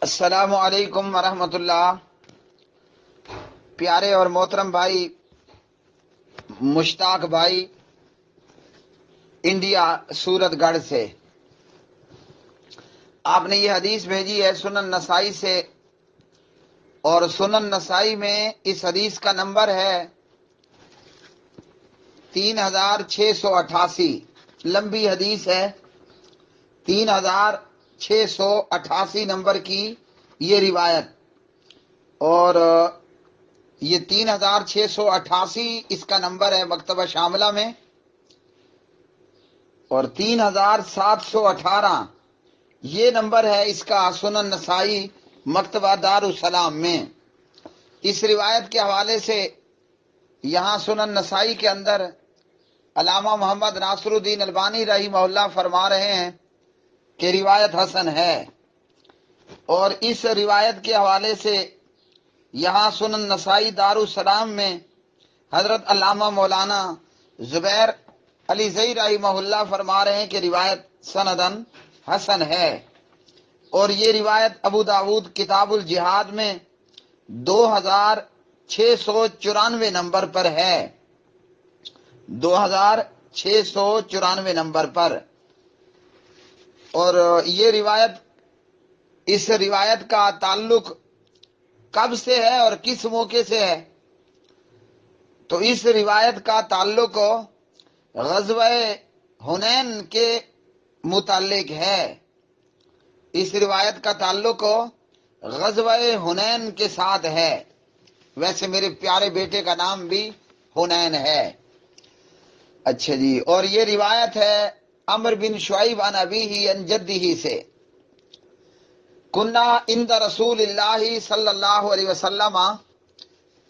السلام علیکم ورحمۃ اللہ۔ پیارے اور محترم بھائی، مشتاق بھائی انڈیا سورت گڑھ سے، آپ نے یہ حدیث بھیجی ہے سنن نسائی سے، اور سنن نسائی میں اس حدیث کا نمبر ہے 3688۔ لمبی حدیث ہے، 3688 نمبر کی یہ روایت، اور یہ 3688 اس کا نمبر ہے مکتبہ شاملہ میں، اور 3718 یہ نمبر ہے اس کا سنن نسائی مکتبہ دارالسلام میں۔ اس روایت کے حوالے سے یہاں سنن نسائی کے اندر علامہ محمد ناصر الدین البانی رحمہ اللہ فرما رہے ہیں کہ روایت حسن ہے، اور اس روایت کے حوالے سے یہاں سنن نسائی دارالسلام میں حضرت علامہ مولانا زبیر علی زئی رحمہ اللہ فرما رہے ہیں کہ روایت سندن حسن ہے، اور یہ روایت ابو داود کتاب الجہاد میں 2694 نمبر پر ہے، 2694 نمبر پر۔ اور یہ روایت، اس روایت کا تعلق کب سے ہے اور کس موقع سے ہے؟ تو اس روایت کا تعلق غزوہ حنین کے متعلق ہے۔ اس روایت کا تعلق غزوہ حنین کے ساتھ ہے۔ ویسے میرے پیارے بیٹے کا نام بھی حنین ہے۔ اچھا جی، اور یہ روایت ہے عمر بن شعیب عن ابیہ عن جدہ سے، کنا عند رسول اللہ صلی اللہ علیہ وسلم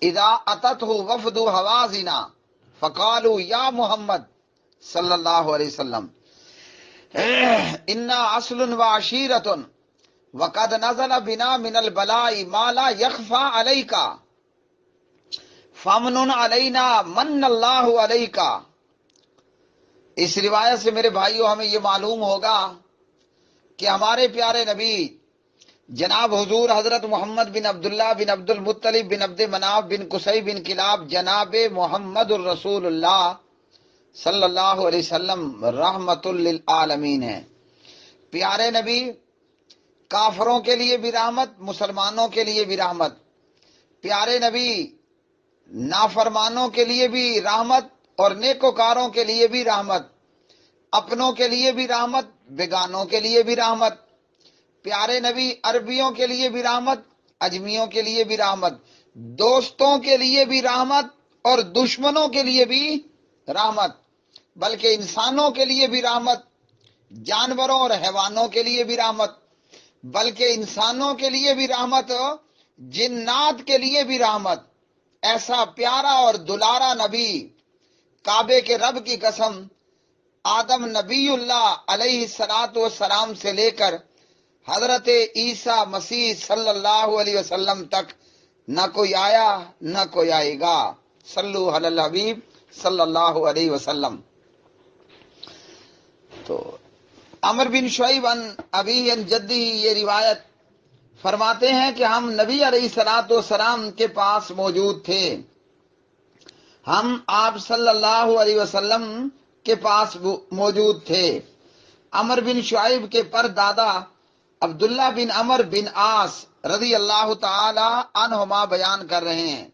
اذا اتته وفد حوازن فقالوا یا محمد صلی اللہ علیہ وسلم انا اصل وعشیرۃ وقد نزل بنا من البلاء ما لا يخفى عليك فمن علینا من اللہ علیک۔ اس روایت سے میرے بھائیوں ہمیں یہ معلوم ہوگا کہ ہمارے پیارے نبی جناب حضور حضرت محمد بن عبداللہ بن عبد المطلب بن عبد مناف بن قصی بن کلاب جناب محمد الرسول اللہ صلی اللہ علیہ وسلم رحمت للعالمین ہیں۔ پیارے نبی کافروں کے لیے بھی رحمت، مسلمانوں کے لیے بھی رحمت، پیارے نبی نافرمانوں کے لیے بھی رحمت اور نیکوکاروں کے لیے بھی رحمت، اپنوں کے لیے بھی رحمت، بیگانوں کے لیے بھی رحمت، پیارے نبی عربیوں کے لیے بھی رحمت، اجمیوں کے لیے بھی رحمت، دوستوں کے لیے بھی رحمت اور دشمنوں کے لیے بھی رحمت، بلکہ انسانوں کے لیے بھی رحمت، جانوروں اور حیوانوں کے لیے بھی رحمت، بلکہ انسانوں کے لیے بھی رحمت، جنات کے لیے بھی رحمت۔ ایسا پیارا اور دلارا نبی، کعبے کے رب کی قسم، آدم نبی اللہ علیہ الصلوۃ والسلام سے لے کر حضرت عیسیٰ مسیح صلی اللہ علیہ وسلم تک نہ کوئی آیا نہ کوئی آئے گا۔ صلو علی الحبیب صلی اللہ علیہ وسلم۔ تو عمر بن شعیب عن ابی عن جدی یہ روایت فرماتے ہیں کہ ہم نبی علیہ الصلوۃ والسلام کے پاس موجود تھے، ہم آپ صلی اللہ علیہ وسلم کے پاس موجود تھے۔ عمر بن شعیب کے پر دادا عبداللہ بن عمر بن عاص رضی اللہ تعالی عنہما بیان کر رہے ہیں،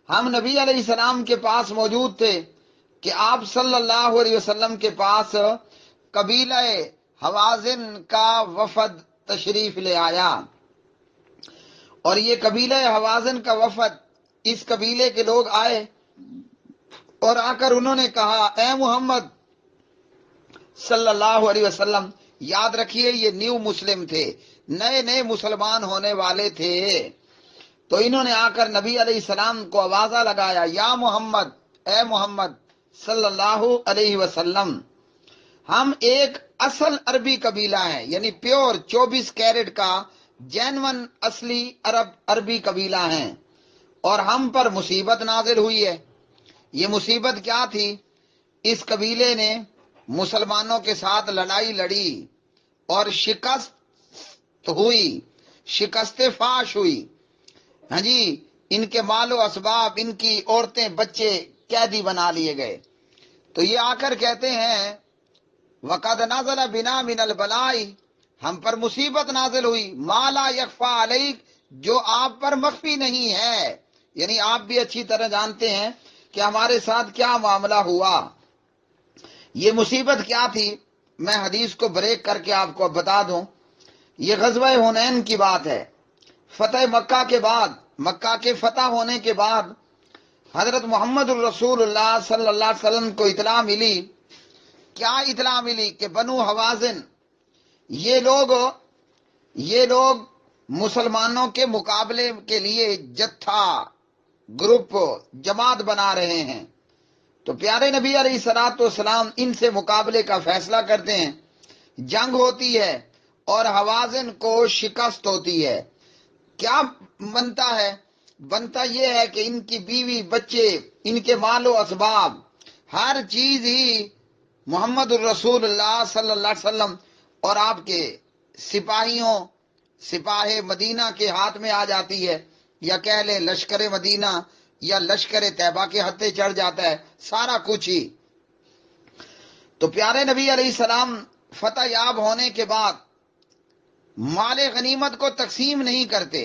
ہم نبی علیہ السلام کے پاس موجود تھے کہ آپ صلی اللہ علیہ وسلم کے پاس قبیلہ حوازن کا وفد تشریف لے آیا، اور یہ قبیلہ حوازن کا وفد، اس قبیلے کے لوگ آئے اور آ کر انہوں نے کہا اے محمد صلی اللہ علیہ وسلم، یاد رکھیے یہ نیو مسلم تھے، نئے نئے مسلمان ہونے والے تھے، تو انہوں نے آ کر نبی علیہ السلام کو آوازہ لگایا یا محمد، اے محمد صلی اللہ علیہ وسلم، ہم ایک اصل عربی قبیلہ ہیں، یعنی پیور 24 کیرٹ کا جینون اصلی عربی قبیلہ ہیں، اور ہم پر مصیبت نازل ہوئی ہے۔ یہ مصیبت کیا تھی؟ اس قبیلے نے مسلمانوں کے ساتھ لڑائی لڑی اور شکست ہوئی، شکست فاش ہوئی، ہاں جی، ان کے مال و اسباب، ان کی عورتیں بچے قیدی بنا لیے گئے۔ تو یہ آ کر کہتے ہیں وَقَدْ نَزَلَ بِنَا مِنَ الْبَلَاءِ، ہم پر مصیبت نازل ہوئی، مَا لَا يَخْفَىٰ عَلَيْكَ، جو آپ پر مخفی نہیں ہے، یعنی آپ بھی اچھی طرح جانتے ہیں کہ ہمارے ساتھ کیا معاملہ ہوا۔ یہ مصیبت کیا تھی؟ میں حدیث کو بریک کر کے آپ کو بتا دوں۔ یہ غزوہ حنین کی بات ہے۔ فتح مکہ کے بعد، مکہ کے فتح ہونے کے بعد حضرت محمد الرسول اللہ صلی اللہ علیہ وسلم کو اطلاع ملی۔ کیا اطلاع ملی؟ کہ بنو حوازن یہ لوگ مسلمانوں کے مقابلے کے لیے جتھا، گروپ، جماعت بنا رہے ہیں۔ تو پیارے نبی علیہ الصلوۃ والسلام ان سے مقابلے کا فیصلہ کرتے ہیں، جنگ ہوتی ہے اور حوازن کو شکست ہوتی ہے۔ کیا بنتا ہے؟ بنتا یہ ہے کہ ان کی بیوی، بچے، ان کے مال و اسباب، ہر چیز ہی محمد الرسول اللہ صلی اللہ علیہ وسلم اور آپ کے سپاہیوں، سپاہ مدینہ کے ہاتھ میں آ جاتی ہے، یا کہہ لیں لشکر مدینہ یا لشکر طیبہ کے ہتھے چڑھ جاتا ہے، سارا کچھ ہی۔ تو پیارے نبی علیہ السلام فتح یاب ہونے کے بعد مال غنیمت کو تقسیم نہیں کرتے،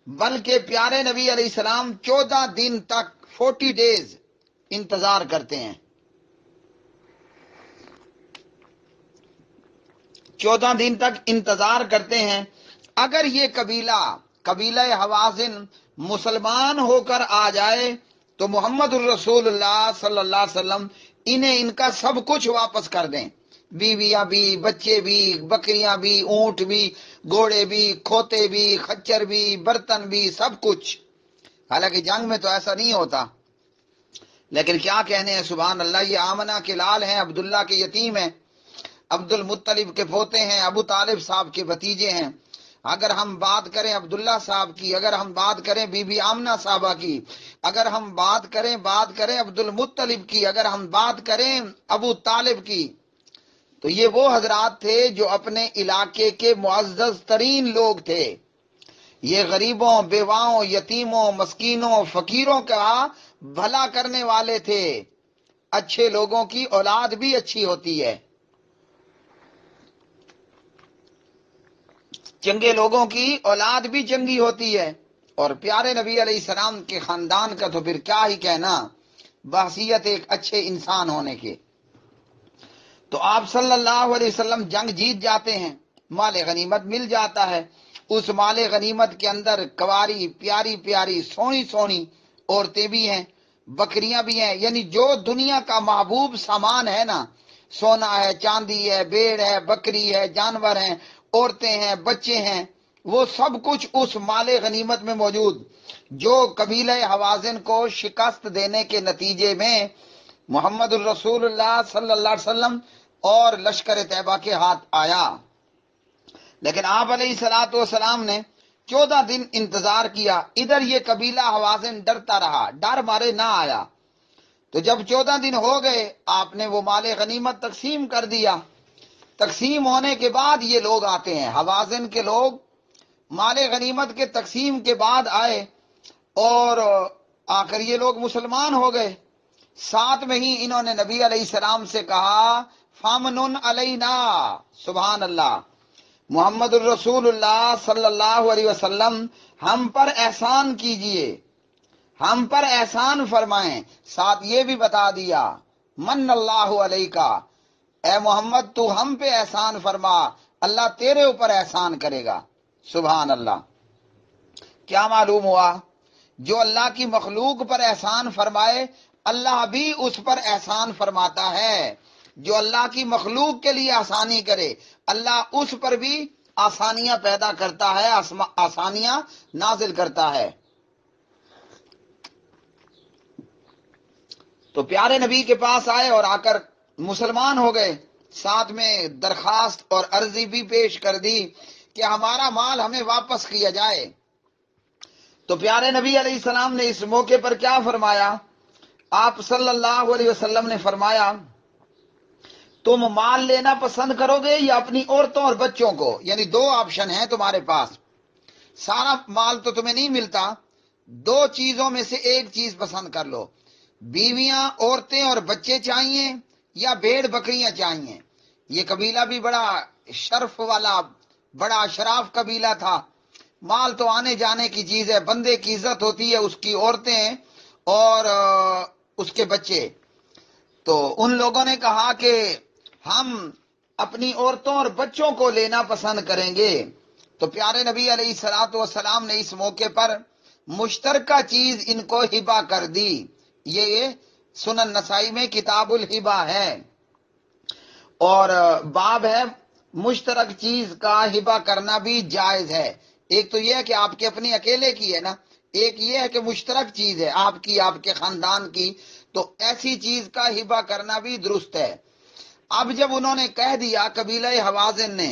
بلکہ پیارے نبی علیہ السلام 14 دن تک 40 days انتظار کرتے ہیں۔ 14 دن تک انتظار کرتے ہیں۔ اگر یہ قبیلہ حوازن مسلمان ہو کر آ جائے تو محمد الرسول اللہ صلی اللہ علیہ وسلم انہیں ان کا سب کچھ واپس کر دیں، بیویاں بھی، بچے بھی، بکریاں بھی، اونٹ بھی، گھوڑے بھی، کھوتے بھی، خچر بھی، برتن بھی، سب کچھ۔ حالانکہ جنگ میں تو ایسا نہیں ہوتا، لیکن کیا کہنے ہیں، سبحان اللہ۔ یہ آمنہ کے لال ہیں، عبداللہ کے یتیم ہیں، عبد المطلب کے پوتے ہیں، ابو طالب صاحب کے بھتیجے ہیں۔ اگر ہم بات کریں عبداللہ صاحب کی، اگر ہم بات کریں بی بی آمنہ صاحبہ کی، اگر ہم بات کریں عبد المطلب کی، اگر ہم بات کریں ابو طالب کی، تو یہ وہ حضرات تھے جو اپنے علاقے کے معزز ترین لوگ تھے۔ یہ غریبوں، بیواؤں، یتیموں، مسکینوں، فقیروں کا بھلا کرنے والے تھے۔ اچھے لوگوں کی اولاد بھی اچھی ہوتی ہے، چنگے لوگوں کی اولاد بھی چنگی ہوتی ہے۔ اور پیارے نبی علیہ السلام کے خاندان کا تو پھر کیا ہی کہنا، بحیثیت ایک اچھے انسان ہونے کے۔ تو آپ صلی اللہ علیہ وسلم جنگ جیت جاتے ہیں، مال غنیمت مل جاتا ہے۔ اس مال غنیمت کے اندر کواری، پیاری پیاری، سونی سونی عورتیں بھی ہیں، بکریاں بھی ہیں، یعنی جو دنیا کا محبوب سامان ہے نا، سونا ہے، چاندی ہے، بھیڑ ہے، بکری ہے، جانور ہیں، عورتیں ہیں، بچے ہیں، وہ سب کچھ اس مال غنیمت میں موجود، جو قبیلہ حوازن کو شکست دینے کے نتیجے میں محمد الرسول اللہ صلی اللہ علیہ وسلم اور لشکر طیبہ کے ہاتھ آیا۔ لیکن آپ علیہ الصلوۃ والسلام نے 14 دن انتظار کیا۔ ادھر یہ قبیلہ حوازن ڈرتا رہا، ڈر مارے نہ آیا۔ تو جب 14 دن ہو گئے، آپ نے وہ مال غنیمت تقسیم کر دیا۔ تقسیم ہونے کے بعد یہ لوگ آتے ہیں، حوازن کے لوگ مال غنیمت کے تقسیم کے بعد آئے، اور آ کر یہ لوگ مسلمان ہو گئے۔ ساتھ میں ہی انہوں نے نبی علیہ السلام سے کہا فامنن علینا، سبحان اللہ، محمد الرسول اللہ صلی اللہ علیہ وسلم ہم پر احسان کیجئے، ہم پر احسان فرمائیں۔ ساتھ یہ بھی بتا دیا من اللہ علیکا، اے محمد تو ہم پہ احسان فرما، اللہ تیرے اوپر احسان کرے گا۔ سبحان اللہ۔ کیا معلوم ہوا؟ جو اللہ کی مخلوق پر احسان فرمائے، اللہ بھی اس پر احسان فرماتا ہے۔ جو اللہ کی مخلوق کے لیے آسانی کرے، اللہ اس پر بھی آسانیاں پیدا کرتا ہے، آسانیاں نازل کرتا ہے۔ تو پیارے نبی کے پاس آئے اور آ کر مسلمان ہو گئے، ساتھ میں درخواست اور عرضی بھی پیش کر دی کہ ہمارا مال ہمیں واپس کیا جائے۔ تو پیارے نبی علیہ السلام نے اس موقع پر کیا فرمایا؟ آپ صلی اللہ علیہ وسلم نے فرمایا تم مال لینا پسند کرو گے یا اپنی عورتوں اور بچوں کو؟ یعنی 2 آپشن ہیں تمہارے پاس، سارا مال تو تمہیں نہیں ملتا، دو چیزوں میں سے ایک چیز پسند کر لو، بیویاں، عورتیں اور بچے چاہیے یا بھیڑ بکریاں چاہیے۔ یہ قبیلہ بھی بڑا شرف والا، بڑا اشراف قبیلہ تھا۔ مال تو آنے جانے کی چیز ہے، بندے کی عزت ہوتی ہے اس کی عورتیں اور اس کے بچے۔ تو ان لوگوں نے کہا کہ ہم اپنی عورتوں اور بچوں کو لینا پسند کریں گے۔ تو پیارے نبی علیہ الصلوۃ والسلام نے اس موقع پر مشترکہ چیز ان کو ہبہ کر دی۔ یہ سنن نسائی میں کتاب الہبہ ہے، اور باب ہے مشترک چیز کا ہبہ کرنا بھی جائز ہے۔ ایک تو یہ ہے کہ آپ کے اپنی اکیلے کی ہے نا، ایک یہ ہے کہ مشترک چیز ہے آپ کی، آپ کے خاندان کی، تو ایسی چیز کا ہبہ کرنا بھی درست ہے۔ اب جب انہوں نے کہہ دیا قبیلہ حوازن نے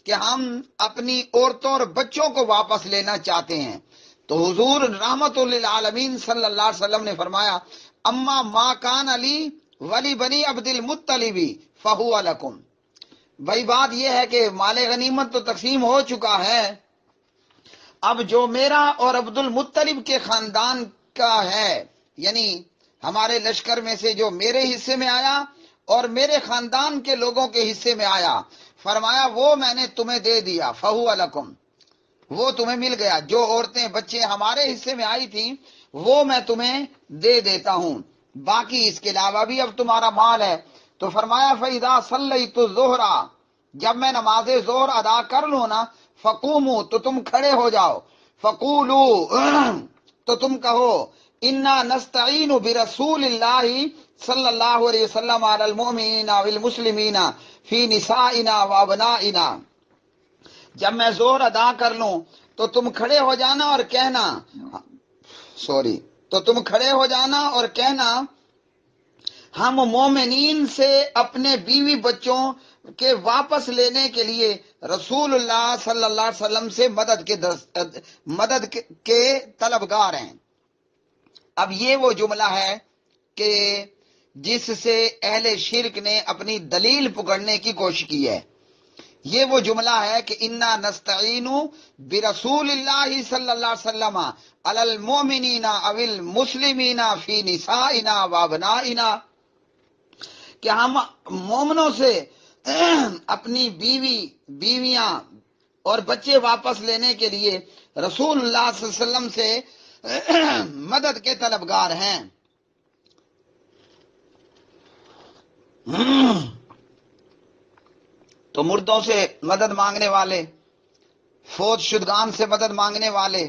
کہ ہم اپنی عورتوں اور بچوں کو واپس لینا چاہتے ہیں، تو حضور رحمت للعالمین صلی اللہ علیہ وسلم نے فرمایا اما ما کان علی ولی بنی عبد المطلب فہو لکم۔ بھائی بات یہ ہے کہ مال غنیمت تو تقسیم ہو چکا ہے، اب جو میرا اور عبد المطلب کے خاندان کا ہے، یعنی ہمارے لشکر میں سے جو میرے حصے میں آیا اور میرے خاندان کے لوگوں کے حصے میں آیا، فرمایا وہ میں نے تمہیں دے دیا، فہو لکم، وہ تمہیں مل گیا۔ جو عورتیں بچے ہمارے حصے میں آئی تھیں وہ میں تمہیں دے دیتا ہوں، باقی اس کے علاوہ بھی اب تمہارا مال ہے۔ تو فرمایا فَإِذَا صَلَّيْتُ الظُّهْرَ، جب میں نماز ظہر ادا کر لوں نا، فَقُومُوا، تو تم کھڑے ہو جاؤ، فَقُولُوا، تو تم کہو اِنَّا نَسْتَعِينُ بِرَسُولِ اللَّهِ صلی اللہ علیہ وسلم علی المؤمنین والمسلمین فی نسائنا وابنائنا۔ جب میں زور ادا کر لوں تو تم کھڑے ہو جانا اور کہنا، تو تم کھڑے ہو جانا اور کہنا ہم مومنین سے اپنے بیوی بچوں کے واپس لینے کے لیے رسول اللہ صلی اللہ علیہ وسلم سے مدد کے طلبگار ہیں۔ اب یہ وہ جملہ ہے کہ جس سے اہل شرک نے اپنی دلیل پکڑنے کی کوشش کی ہے۔ یہ وہ جملہ ہے کہ انا نستعین برسول اللہ صلی اللہ علیہ وسلم علی المؤمنین او المسلمین فی نسائنا وابنائنا، کہ ہم مومنوں سے اپنی بیویاں اور بچے واپس لینے کے لیے رسول اللہ صلی اللہ علیہ وسلم سے مدد کے طلبگار ہیں۔ تو مردوں سے مدد مانگنے والے، فوت شدگان سے مدد مانگنے والے،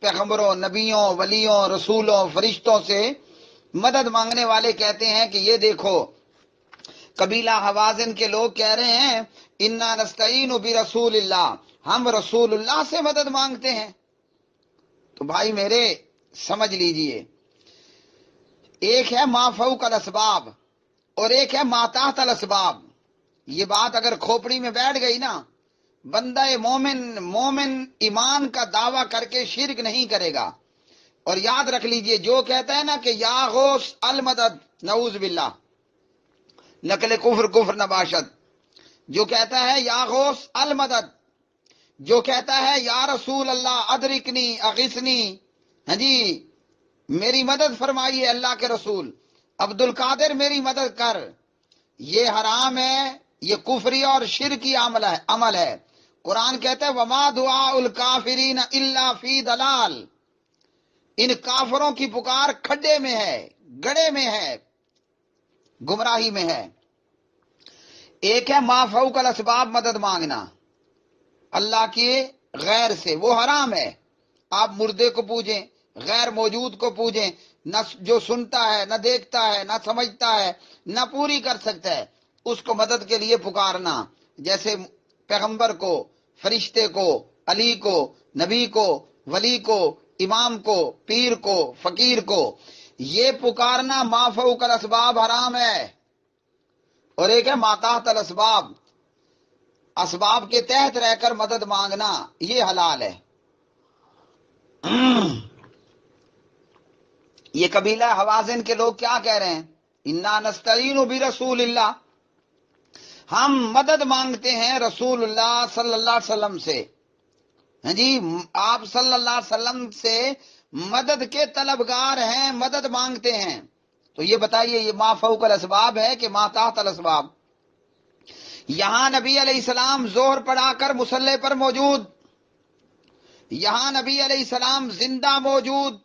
پیغمبروں، نبیوں، ولیوں، رسولوں، فرشتوں سے مدد مانگنے والے کہتے ہیں کہ یہ دیکھو قبیلہ حوازن کے لوگ کہہ رہے ہیں انا نستعین برسول اللہ، ہم رسول اللہ سے مدد مانگتے ہیں۔ تو بھائی میرے سمجھ لیجئے، ایک ہے ما فوق الاسباب اور ایک ہے ما تحت الاسباب۔ یہ بات اگر کھوپڑی میں بیٹھ گئی نا، بندہ مومن ایمان کا دعویٰ کر کے شرک نہیں کرے گا۔ اور یاد رکھ لیجئے، جو کہتا ہے نا کہ یا غوث المدد، نعوذ باللہ، نقل کفر نباشد، جو کہتا ہے یا غوث المدد، جو کہتا ہے یا رسول اللہ ادرکنی اغثنی، ہاں جی میری مدد فرمائیے اللہ کے رسول، عبد القادر میری مدد کر، یہ حرام ہے، یہ کفری اور شرکی عمل ہے۔ قرآن کہتا ہے وما دعاء الکافرین الا فی ضلال، ان کافروں کی پکار کھڈے میں ہے، گڑھے میں ہے، گمراہی میں ہے۔ ایک ہے ما فوق الاسباب مدد مانگنا اللہ کے غیر سے، وہ حرام ہے۔ آپ مردے کو پوجیں، غیر موجود کو پوجیں، نہ جو سنتا ہے، نہ دیکھتا ہے، نہ سمجھتا ہے، نہ پوری کر سکتا ہے، اس کو مدد کے لیے پکارنا، جیسے پیغمبر کو، فرشتے کو، علی کو، نبی کو، ولی کو، امام کو، پیر کو، فقیر کو، یہ پکارنا ما فوق الاسباب حرام ہے۔ اور ایک ہے ما تحت الاسباب، اسباب کے تحت رہ کر مدد مانگنا، یہ حلال ہے۔ یہ قبیلہ حوازن کے لوگ کیا کہہ رہے ہیں؟ انا نستعین برسول اللہ، ہم مدد مانگتے ہیں رسول اللہ صلی اللہ علیہ وسلم سے۔ ہاں جی، آپ صلی اللہ علیہ وسلم سے مدد کے طلبگار ہیں، مدد مانگتے ہیں. تو یہ بتائیے یہ ما فوق الاسباب ہے کہ ما تحت الاسباب؟ یہاں نبی علیہ السلام ظہر پڑھا کر مصلی پر موجود، یہاں نبی علیہ السلام زندہ موجود،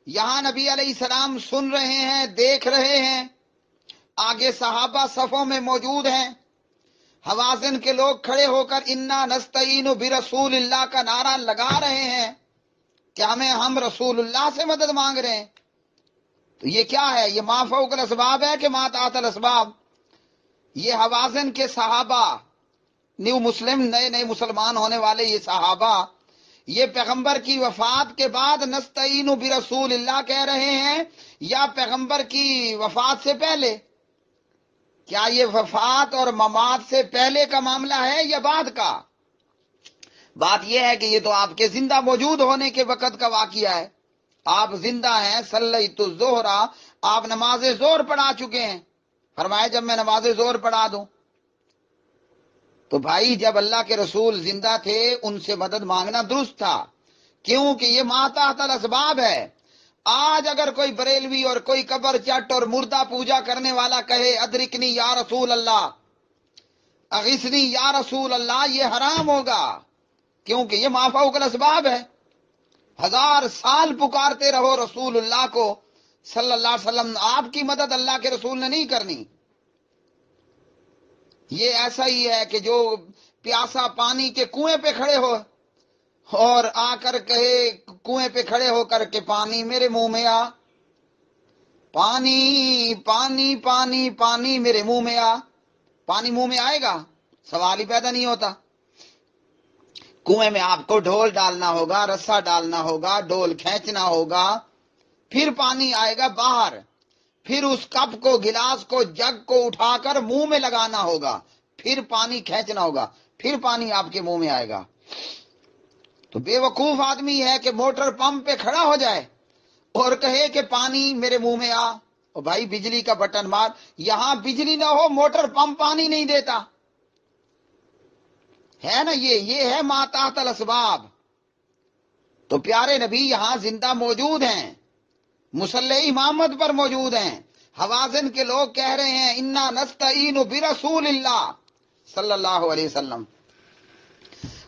یہاں نبی علیہ السلام سن رہے ہیں، دیکھ رہے ہیں، آگے صحابہ صفوں میں موجود ہیں، حوازن کے لوگ کھڑے ہو کر انا نستعین برسول اللہ کا نعرہ لگا رہے ہیں کہ ہم رسول اللہ سے مدد مانگ رہے ہیں. تو یہ کیا ہے؟ یہ ما فوق الاسباب ہے کہ ما تحت الاسباب؟ یہ حوازن کے صحابہ، نیو مسلم، نئے مسلمان ہونے والے یہ صحابہ، یہ پیغمبر کی وفات کے بعد نستعین برسول اللہ کہہ رہے ہیں یا پیغمبر کی وفات سے پہلے؟ کیا یہ وفات اور ممات سے پہلے کا معاملہ ہے یا بعد کا؟ بات یہ ہے کہ یہ تو آپ کے زندہ موجود ہونے کے وقت کا واقعہ ہے. آپ زندہ ہیں. صلیت الظہر، آپ نماز ظہر پڑھا چکے ہیں. فرمایا جب میں نماز ظہر پڑھا دوں. تو بھائی جب اللہ کے رسول زندہ تھے ان سے مدد مانگنا درست تھا، کیونکہ یہ ما تحت الاسباب ہے. آج اگر کوئی بریلوی اور کوئی قبر چٹ اور مردہ پوجا کرنے والا کہے ادرکنی یا رسول اللہ، اغثنی یا رسول اللہ، یہ حرام ہوگا، کیونکہ یہ ما فوق الاسباب ہے. 1000 سال پکارتے رہو رسول اللہ کو صلی اللہ علیہ وسلم، آپ کی مدد اللہ کے رسول نے نہیں کرنی. یہ ایسا ہی ہے کہ جو پیاسا پانی کے کنویں پہ کھڑے ہو اور آ کر کہے کنویں پہ کھڑے ہو کر کے پانی میرے منہ میں آ، پانی پانی پانی پانی میرے منہ میں آ. پانی منہ میں آئے گا؟ سوال ہی پیدا نہیں ہوتا. کنویں میں آپ کو ڈھول ڈالنا ہوگا، رسا ڈالنا ہوگا، ڈول کھینچنا ہوگا، پھر پانی آئے گا باہر، پھر اس کپ کو، گلاس کو، جگ کو اٹھا کر منہ میں لگانا ہوگا، پھر پانی کھینچنا ہوگا، پھر پانی آپ کے منہ میں آئے گا. تو بے وقوف آدمی ہے کہ موٹر پمپ پہ کھڑا ہو جائے اور کہے کہ پانی میرے منہ میں آ. اور بھائی بجلی کا بٹن مار، یہاں بجلی نہ ہو موٹر پمپ پانی نہیں دیتا ہے نا. یہ ہے ما تحت الاسباب. تو پیارے نبی یہاں زندہ موجود ہیں، مصلی امامت پر موجود ہیں. حوازن کے لوگ کہہ رہے ہیں انا نستعین برسول اللہ صلی اللہ علیہ وسلم،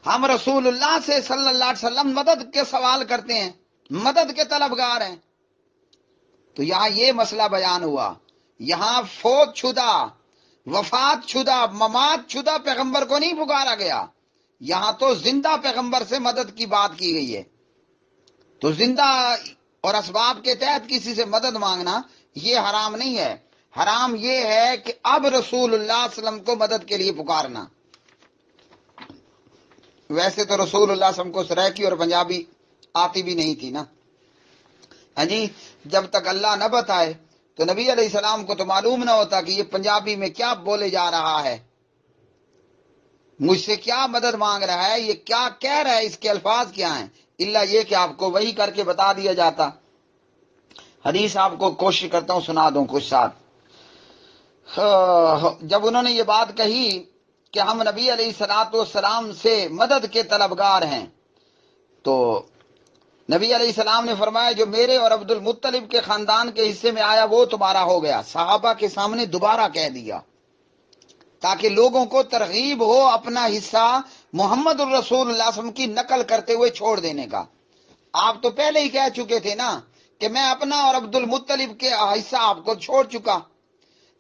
ہم رسول اللہ سے صلی اللہ علیہ وسلم مدد کے سوال کرتے ہیں، مدد کے طلبگار ہیں. تو یہاں یہ مسئلہ بیان ہوا. یہاں فوت شدہ، وفات شدہ، ممات شدہ پیغمبر کو نہیں پکارا گیا، یہاں تو زندہ پیغمبر سے مدد کی بات کی گئی ہے. تو زندہ اور اسباب کے تحت کسی سے مدد مانگنا یہ حرام نہیں ہے. حرام یہ ہے کہ اب رسول اللہ صلی اللہ علیہ وسلم کو مدد کے لیے پکارنا. ویسے تو رسول اللہ صلی اللہ علیہ وسلم کو سرائکی اور پنجابی آتی بھی نہیں تھی نا. ہاں جی، جب تک اللہ نہ بتائے تو نبی علیہ السلام کو تو معلوم نہ ہوتا کہ یہ پنجابی میں کیا بولے جا رہا ہے، مجھ سے کیا مدد مانگ رہا ہے، یہ کیا کہہ رہا ہے، اس کے الفاظ کیا ہیں، الا یہ کہ آپ کو وہی کر کے بتا دیا جاتا. حدیث آپ کو کوشش کرتا ہوں سنا دوں کچھ ساتھ. جب انہوں نے یہ بات کہی کہ ہم نبی علیہ الصلوۃ والسلام سے مدد کے طلبگار ہیں، تو نبی علیہ السلام نے فرمایا جو میرے اور عبد المطلب کے خاندان کے حصے میں آیا وہ تمہارا ہو گیا. صحابہ کے سامنے دوبارہ کہہ دیا تاکہ لوگوں کو ترغیب ہو اپنا حصہ محمد الرسول اللہ صلی اللہ علیہ وسلم کی نقل کرتے ہوئے چھوڑ دینے کا. آپ تو پہلے ہی کہہ چکے تھے نا کہ میں اپنا اور عبد المطلب کے حصہ آپ کو چھوڑ چکا،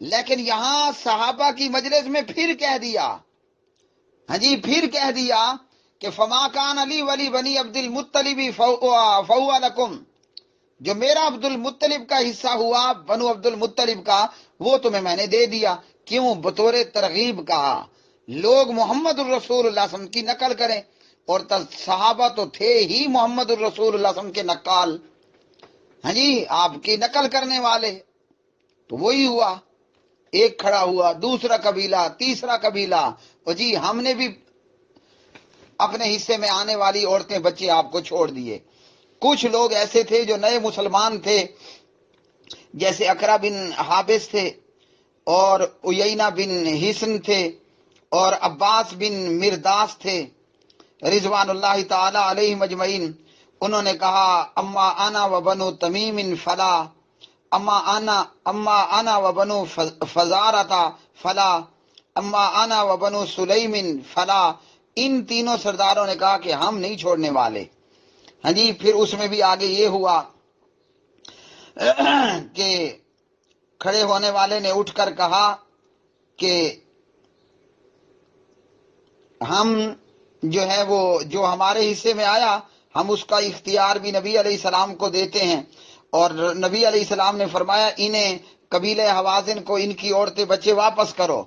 لیکن یہاں صحابہ کی مجلس میں پھر کہہ دیا، ہاں جی پھر کہہ دیا کہ فما کان علی ولی بنی عبد المطلب فہو لکم، جو میرا عبد المطلب کا حصہ ہوا بنو عبد المطلب کا وہ تمہیں میں نے دے دیا. کیوں؟ بطور ترغیب کہا لوگ محمد الرسول اللہ صلی اللہ علیہ وسلم کی نقل کریں، اور صحابہ تو تھے ہی محمد الرسول اللہ صلی اللہ علیہ وسلم کے نقال، ہاں جی آپ کی نقل کرنے والے. تو وہی ہوا، ایک کھڑا ہوا، دوسرا قبیلہ، تیسرا قبیلہ، اور جی ہم نے بھی اپنے حصے میں آنے والی عورتیں بچے آپ کو چھوڑ دیے. کچھ لوگ ایسے تھے جو نئے مسلمان تھے، جیسے اقرا بن حابس تھے، اور عیینہ بن حسن تھے، اور عباس بن مرداس تھے، رضوان اللہ تعالی علیہم اجمعین، انہوں نے کہا اما انا و بنو تمیم فلا، اما انا و بنو فزارتا فلا، اما انا و بنو سلیم فلا۔ ان تینوں سرداروں نے کہا کہ ہم نہیں چھوڑنے والے۔ ہاں جی، پھر اس میں بھی آگے یہ ہوا کہ کھڑے ہونے والے نے اٹھ کر کہا کہ ہم جو ہے وہ جو ہمارے حصے میں آیا ہم اس کا اختیار بھی نبی علیہ السلام کو دیتے ہیں، اور نبی علیہ السلام نے فرمایا انہیں قبیلہ حوازن کو ان کی عورتیں بچے واپس کرو۔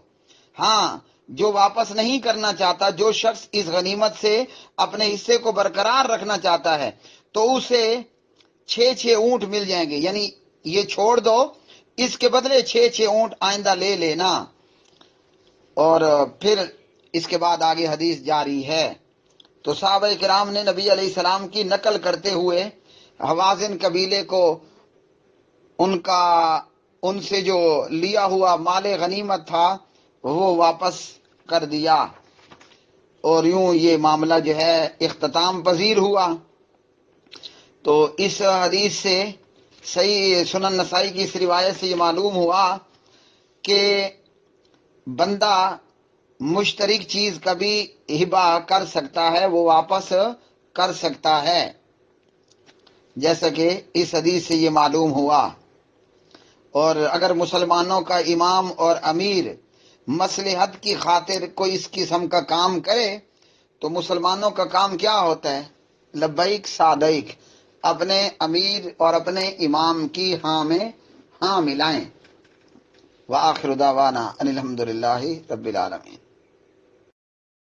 ہاں، جو واپس نہیں کرنا چاہتا، جو شخص اس غنیمت سے اپنے حصے کو برقرار رکھنا چاہتا ہے تو اسے 6 اونٹ مل جائیں گے، یعنی یہ چھوڑ دو، اس کے بدلے 6 اونٹ آئندہ لے لینا۔ اور پھر اس کے بعد آگے حدیث جاری ہے۔ تو صحابہ کرام نے نبی علیہ السلام کی نقل کرتے ہوئے حوازن قبیلے کو ان سے جو لیا ہوا مال غنیمت تھا وہ واپس کر دیا، اور یوں یہ معاملہ جو ہے اختتام پذیر ہوا۔ تو اس حدیث سے صحیح سنن نسائی کی اس روایت سے یہ معلوم ہوا کہ بندہ مشترک چیز کبھی ہبہ کر سکتا ہے، وہ واپس کر سکتا ہے، جیسا کہ اس حدیث سے یہ معلوم ہوا۔ اور اگر مسلمانوں کا امام اور امیر مصلحت کی خاطر کوئی اس قسم کا کام کرے تو مسلمانوں کا کام کیا ہوتا ہے؟ لبیک صادق، اپنے امیر اور اپنے امام کی ہاں میں ہاں ملائیں۔ وآخر دعوانا ان الحمد للہ رب العالمین۔